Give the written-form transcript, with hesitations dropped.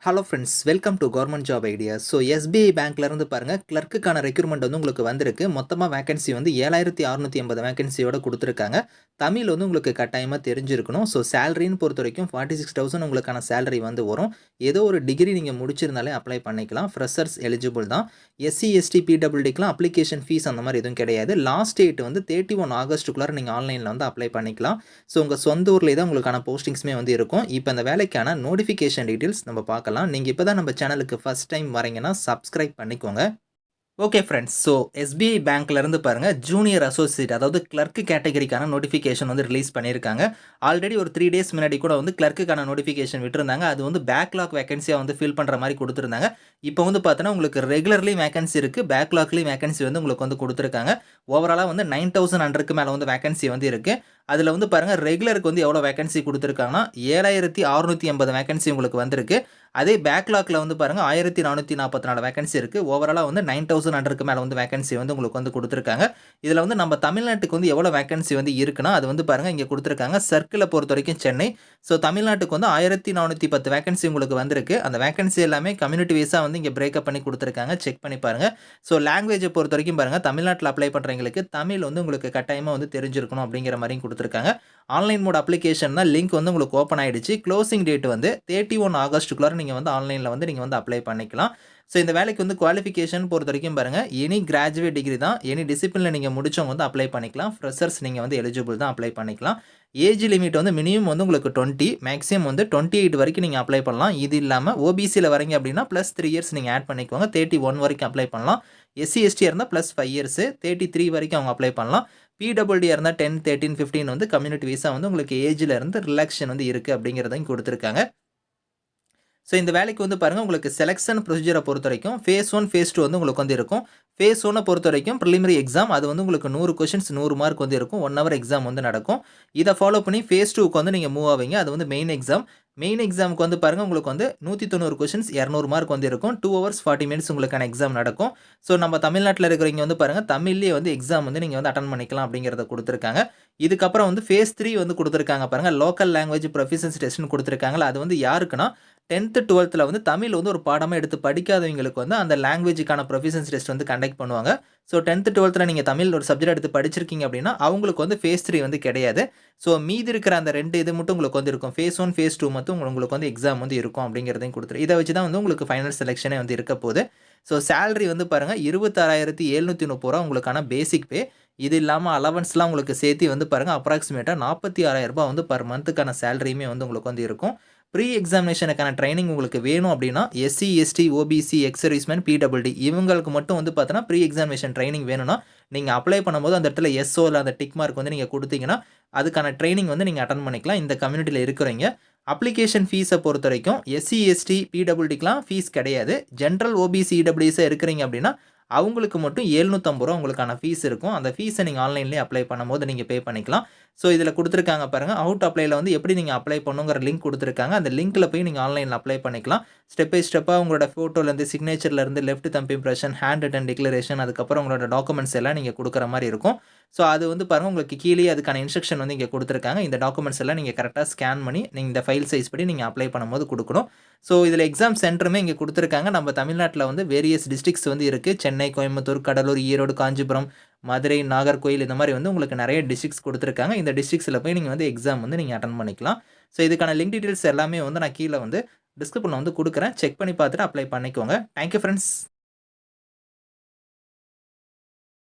Hello friends, welcome to government job ideas. So SBI பேங்க்லேருந்து பாருங்கள், கிளர்க்குக்கான recruitment வந்து உங்களுக்கு வந்திருக்கு. மொத்தமாக வேகன்சி வந்து 7680 வேகன்சியோட கொடுத்துருக்காங்க. தமிழ் வந்து உங்களுக்கு கட்டாயமாக தெரிஞ்சிருக்கணும். ஸோ சேலரின்னு பொறுத்த வரைக்கும் 46,000 உங்களுக்கான சேலரி வந்து வரும். ஏதோ ஒரு டிகிரி நீங்கள் முடிச்சிருந்தாலே அப்ளை பண்ணிக்கலாம். ஃப்ரெஷர்ஸ் எலிஜிபிள் தான். எஸ்சி எஸ்டி பிடபிள்யூடிக்கெலாம் அப்ளிகேஷன் ஃபீஸ் அந்த மாதிரி எதுவும் கிடையாது. லாஸ்ட் டேட் வந்து 31 ஆகஸ்ட்டுக்குள்ளார நீங்கள் ஆன்லைனில் வந்து அப்ளை பண்ணிக்கலாம். ஸோ உங்கள் சொந்த ஊர்லேயே தான் உங்களுக்கான போஸ்டிங்ஸுமே வந்து இருக்கும். இப்போ அந்த வேலைக்கான நோட்டிஃபிகேஷன் டீட்டெயில்ஸ் நம்ம பார்க்கலாம். நீங்க இப்பதான் நம்ம சேனலுக்கு ஃபர்ஸ்ட் டைம் வரீங்கன்னா சப்ஸ்கிரைப் பண்ணிக்கோங்க. ஓகே ஃப்ரெண்ட்ஸ், ஸோ எஸ்பிஐ பேங்க்லேருந்து பாருங்கள், ஜூனியர் அசோசியேட் அதாவது கிளர்க்கு கேட்டகரிக்கான நோட்டிஃபிகேஷன் வந்து ரிலீஸ் பண்ணியிருக்காங்க. ஆல்ரெடி ஒரு 3 டேஸ் முன்னாடி கூட வந்து கிளர்க்குக்கான நோட்டிஃபிகேஷன் விட்டுருந்தாங்க. அது வந்து பேக்லாக் வேகன்சியாக வந்து ஃபில் பண்ணுற மாதிரி கொடுத்துருந்தாங்க. இப்போ வந்து பார்த்தோன்னா உங்களுக்கு ரெகுலர்லி வேகன்சி இருக்குது, பேக்லாக்லேயும் வேகன்சி வந்து உங்களுக்கு வந்து கொடுத்துருக்காங்க. ஓவராலாக வந்து 9,100க்கு மேலே வந்து வேகன்சி வந்து இருக்குது. அதில் வந்து பாருங்கள், ரெகுலருக்கு வந்து எவ்வளோ வேகன்சி கொடுத்துருக்காங்கன்னா 7,680 வேகன்சி உங்களுக்கு வந்திருக்கு. அதே பேக்லாக்ல வந்து பாருங்கள் 1,444 வேகன்சி இருக்குது. ஓவராலாக வந்து 9,100க்கு மேலே வந்து வேகன்சி வந்து உங்களுக்கு வந்து கொடுத்துருக்காங்க. இதில் வந்து நம்ம தமிழ்நாட்டுக்கு வந்து எவ்வளோ வேகன்சி வந்து இருக்குன்னா, அது வந்து பாருங்கள் இங்கே கொடுத்துருக்காங்க. சர்க்கிளை பொறுத்த வரைக்கும் சென்னை. ஸோ தமிழ்நாட்டுக்கு வந்து 1,410 வேகன்சி உங்களுக்கு வந்திருக்கு. அந்த வேகன்சி எல்லாமே கம்யூனிட்டி வைஸாக வந்து இங்கே பிரேக்கப் பண்ணி கொடுத்துருக்காங்க. செக் பண்ணி பாருங்கள். ஸோ லாங்குவேஜை பொறுத்த வரைக்கும் பாருங்கள், தமிழ்நாட்டில் அப்ளை பண்ணுறவங்களுக்கு தமிழ் வந்து உங்களுக்கு கட்டாயமாக வந்து தெரிஞ்சிருக்கணும் அப்படிங்கிற மாதிரியும் கொடுத்துருக்காங்க. ஆன்லைன் மோட் அப்ளிகேஷன் தான், லிங்க் வந்து உங்களுக்கு ஓப்பன் ஆகிடுச்சு. க்ளோசிங் டேட் வந்து 31 ஆகஸ்ட்டுக்குள்ளார நீங்கள் வந்து ஆன்லைனில் வந்து நீங்கள் வந்து அப்ளை பண்ணிக்கலாம். ஸோ இந்த வேலைக்கு வந்து குவாலிஃபிகேஷன் பொறுத்த வரைக்கும் பாருங்கள், எனி கிராஜுவேட் டிகிரி தான், எனி டிசிப்ளினில் நீங்கள் முடிச்சவங்க வந்து அப்ளை பண்ணிக்கலாம். ஃப்ரெஷர்ஸ் நீங்கள் வந்து எலிஜிபிள் தான், அப்ளை பண்ணிக்கலாம். ஏஜ் லிமிட் வந்து மினிமம் வந்து உங்களுக்கு 20, மேக்ஸிமம் வந்து 28 வரைக்கும் நீங்கள் அப்ளை பண்ணலாம். இது இல்லாமல் ஓபிசியில் வரீங்க அப்படின்னா ப்ளஸ் 3 இயர்ஸ் நீங்கள் ஆட் பண்ணிக்கோங்க. 31 வரைக்கும் அப்ளை பண்ணலாம். எஸ்சி எஸ்டியாக இருந்தால் ப்ளஸ் 5 இயர்ஸு, 33 வரைக்கும் அவங்க அப்ளை பண்ணலாம். பிடபிள்யூடியாக இருந்தால் 10, 13, 15 வந்து கம்யூனிட்டி வைஸாக வந்து உங்களுக்கு ஏஜில் இருந்து ரிலாக்ஷன் வந்து இருக்குது அப்படிங்கிறதையும் கொடுத்துருக்காங்க. ஸோ இந்த வேலைக்கு வந்து பாருங்கள், உங்களுக்கு செலெக்ஷன் ப்ரொசீஜரை பொறுத்த வரைக்கும் ஃபேஸ் 1, ஃபேஸ் 2 வந்து உங்களுக்கு வந்து இருக்கும். ஃபேஸ் 1 பொறுத்த வரைக்கும் ப்ரிலிமினரி எக்ஸாம், அது வந்து உங்களுக்கு 100 கொஷின்ஸ் 100 மார்க் வந்து இருக்கும். 1 ஹவர் எக்ஸாம் வந்து நடக்கும். இதை ஃபாலோ பண்ணி ஃபேஸ் 2க்கு வந்து நீங்கள் மூவ் ஆவீங்க. அது வந்து மெயின் எக்ஸாம். மெயின் எக்ஸாமுக்கு வந்து பாருங்கள், உங்களுக்கு வந்து 190 கொஷின்ஸ் 200 மார்க் வந்து இருக்கும். 2 ஹவர்ஸ் 40 மினிட்ஸ் உங்களுக்கான எக்ஸாம் நடக்கும். ஸோ நம்ம தமிழ்நாட்டில் இருக்கிறவங்க வந்து பாருங்கள், தமிழ்லேயே வந்து எக்ஸாம் வந்து நீங்கள் வந்து அட்டன் பண்ணிக்கலாம் அப்படிங்கிறத கொடுத்துருக்காங்க. இதுக்கப்புறம் வந்து ஃபேஸ் 3 வந்து கொடுத்துருக்காங்க பாருங்கள், லோக்கல் லாங்குவேஜ் ப்ரொஃபிஷியன்சி டெஸ்ட்னு கொடுத்துருக்காங்களா. அது வந்து யாருக்குன்னா 10th 12th வந்து தமிழ் வந்து ஒரு பாடமாக எடுத்து படிக்காதவங்களுக்கு வந்து அந்த லாங்குவேஜுக்கான ப்ரொஃபிஷியன்சி டெஸ்ட் வந்து கண்டக்ட் பண்ணுவாங்க. ஸோ 10th 12th நீங்கள் தமிழ் ஒரு சப்ஜெக்ட் எடுத்து படிச்சிருக்கீங்க அப்படின்னா அவங்களுக்கு வந்து ஃபேஸ் 3 வந்து கிடையாது. ஸோ மீதி இருக்கிற அந்த 2 இது மட்டும் உங்களுக்கு வந்து இருக்கும். ஃபேஸ் 1, ஃபேஸ் 2 மட்டும் உங்களுக்கு வந்து எக்ஸாம் வந்து இருக்கும் அப்படிங்கிறதையும் கொடுத்துரு. இதை வச்சு தான் வந்து உங்களுக்கு ஃபைனல் செலெக்ஷனே வந்து இருக்க போகுது. ஸோ சேலரி வந்து பாருங்கள், 26,730 உங்களுக்கான பேசிக் பே. இது இல்லாமல் அலவன்ஸ்லாம் உங்களுக்கு சேர்த்து வந்து பாருங்கள், அப்ராக்சிமேட்டாக 46,000 வந்து பர் மந்த்துக்கான சேலரியுமே வந்து உங்களுக்கு வந்து இருக்கும். ப்ரீ எக்ஸாமினேஷனுக்கான ட்ரைனிங் உங்களுக்கு வேணும் அப்படின்னா SC ST OBC ex serviceman PWD இவங்களுக்கு மட்டும் வந்து பார்த்தோன்னா ப்ரீ எக்ஸாமினேஷன் ட்ரைனிங் வேணும்னா நீங்கள் அப்ளை பண்ணும்போது அந்த இடத்துல எஸ்ஓ இல்லை அந்த டிக் மார்க் வந்து நீங்கள் கொடுத்தீங்கன்னா அதுக்கான ட்ரைனிங் வந்து நீங்கள் அட்டன் பண்ணிக்கலாம். இந்த கம்யூனிட்டியில் இருக்கிறவங்க அப்ளிகேஷன் ஃபீஸை பொறுத்த வரைக்கும் எஸ்சி எஸ்டி பிடபிள்யூடிக்கெலாம் ஃபீஸ் கிடையாது. ஜென்ரல் ஓபிசி இடபிள்யூஸாக இருக்கிறீங்க அப்படின்னா அவங்களுக்கு மட்டும் 750 ரூபா உங்களுக்கான ஃபீஸ் இருக்கும். அந்த ஃபீஸை நீங்கள் ஆன்லைன்லேயே அப்ளை பண்ணும்போது நீங்கள் பே பண்ணிக்கலாம். ஸோ இதில் கொடுத்துருக்காங்க பாருங்கள், அவுட் அப்ளைல வந்து எப்படி நீங்கள் அப்ளை பண்ணுங்கிற லிங்க் கொடுத்துருக்காங்க. அந்த லிங்க்கில் போய் நீங்கள் ஆன்லைனில் அப்ளை பண்ணிக்கலாம். ஸ்டெப் பை ஸ்டெப்பாக உங்களோட ஃபோட்டோலேருந்து சிக்னேச்சர்லேருந்து left thumb impression, handwritten declaration, அதுக்கப்புறம் உங்களோட டாக்குமெண்ட்ஸ் எல்லாம் நீங்கள் கொடுக்குற மாதிரி இருக்கும். ஸோ அது வந்து பாருங்கள், உங்களுக்கு கீழே அதுக்கான இன்ஸ்ட்ரக்ஷன் வந்து இங்கே கொடுத்துருக்காங்க. இந்த டாக்குமெண்ட்ஸ் எல்லாம் நீங்கள் கரெக்டாக ஸ்கேன் பண்ணி நீங்கள் இந்த ஃபைல் சைஸ் படி நீங்கள் அப்ளை பண்ணும்போது கொடுக்கணும். ஸோ இதில் எக்ஸாம் சென்டருமே இங்கே கொடுத்துருக்காங்க. நம்ம தமிழ்நாட்டில் வந்து வேரியஸ் டிஸ்ட்ரிக்ஸ் வந்து இருக்குது. சென்னை, கோயம்புத்தூர், கடலூர், ஈரோடு, காஞ்சிபுரம், மதுரை, நாகர்கோயில் இந்த மாதிரி வந்து உங்களுக்கு நிறைய டிஸ்ட்ரிக்ஸ் கொடுத்துருக்காங்க. இந்த டிஸ்ட்ரிக்ஸில் போய் நீங்கள் வந்து எக்ஸாம் வந்து நீங்கள் அட்டன் பண்ணிக்கலாம். ஸோ இதுக்கான லிங்க் டீட்டெயில்ஸ் எல்லாமே வந்து நான் கீழே வந்து டிஸ்கிரிப்ஷனில் வந்து கொடுக்குறேன். செக் பண்ணி பார்த்துட்டு அப்ளை பண்ணிக்கோங்க. Thank you friends.